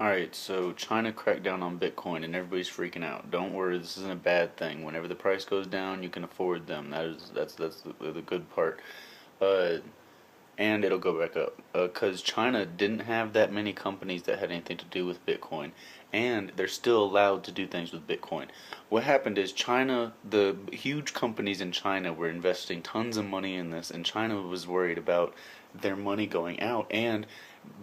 Alright, so China cracked down on Bitcoin and everybody's freaking out. Don't worry, this isn't a bad thing. Whenever the price goes down, you can afford them. That's the good part. Uh, and it'll go back up. Because China didn't have that many companies that had anything to do with Bitcoin, and they're still allowed to do things with Bitcoin. What happened is China, the huge companies in China were investing tons of money in this, and China was worried about their money going out and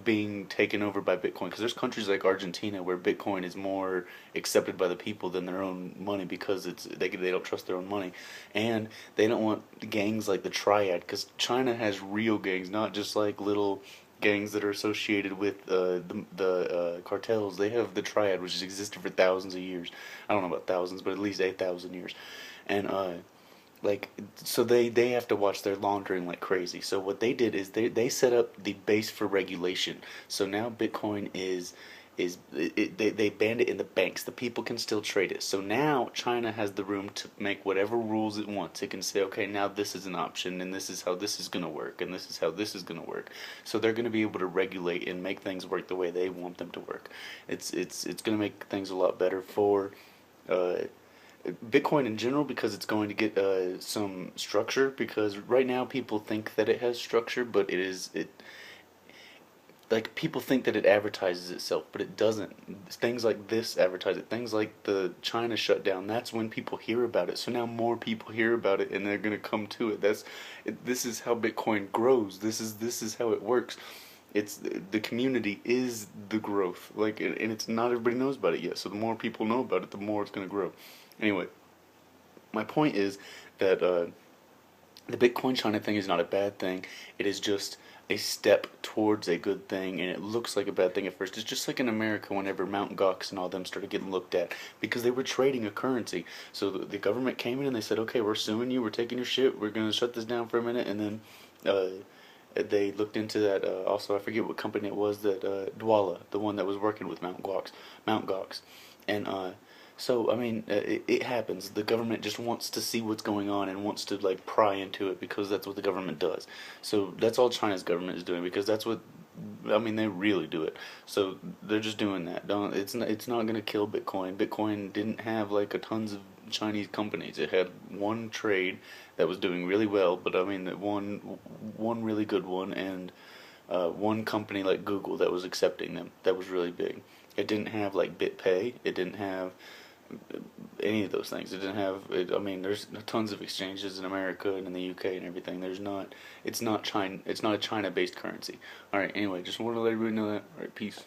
being taken over by Bitcoin. Because there's countries like Argentina where Bitcoin is more accepted by the people than their own money because they don't trust their own money, and they don't want gangs like the Triad. Because China has real gangs, not just like little gangs that are associated with the cartels. They have the Triad, which has existed for thousands of years. I don't know about thousands, but at least 8,000 years, and like so they have to watch their laundering like crazy. So what they did is they set up the base for regulation. So now Bitcoin they banned it in the banks. The people can still trade it. So now China has the room to make whatever rules it wants. It can say, okay, now this is an option, and this is how this is going to work, and this is how this is going to work. So they're going to be able to regulate and make things work the way they want them to work. It's going to make things a lot better for uh, Bitcoin in general, because it's going to get some structure. Because right now people think that it has structure, but it like people think that it advertises itself, but it doesn't. Things like this advertise it. Things like the China shutdown. That's when people hear about it. So now more people hear about it, and they're gonna come to it. This is how Bitcoin grows. This is how it works. It's the community is the growth. Like, and it's not everybody knows about it yet. So the more people know about it, the more it's gonna grow. Anyway, my point is that the Bitcoin China thing is not a bad thing. It is just a step towards a good thing, and it looks like a bad thing at first. It's just like in America whenever Mt. Gox and all them started getting looked at because they were trading a currency. So the government came in and they said, okay, we're suing you, we're taking your shit, we're going to shut this down for a minute, and then they looked into that. Also, I forget what company it was that Dwala, the one that was working with Mount Gox, and so I mean, it happens. The government just wants to see what's going on and wants to like pry into it because that's what the government does. So that's all China's government is doing because that's what I mean. They really do it. So they're just doing that. Don't it's not gonna kill Bitcoin. Bitcoin didn't have like a tons of Chinese companies. It had one trade that was doing really well, but I mean that one really good one, and one company like Google that was accepting them. That was really big. It didn't have like BitPay. It didn't have any of those things. It didn't have. I mean, there's tons of exchanges in America and in the UK and everything. There's not. It's not China. It's not a China-based currency. All right. Anyway, just wanted to let everybody know that. All right. Peace.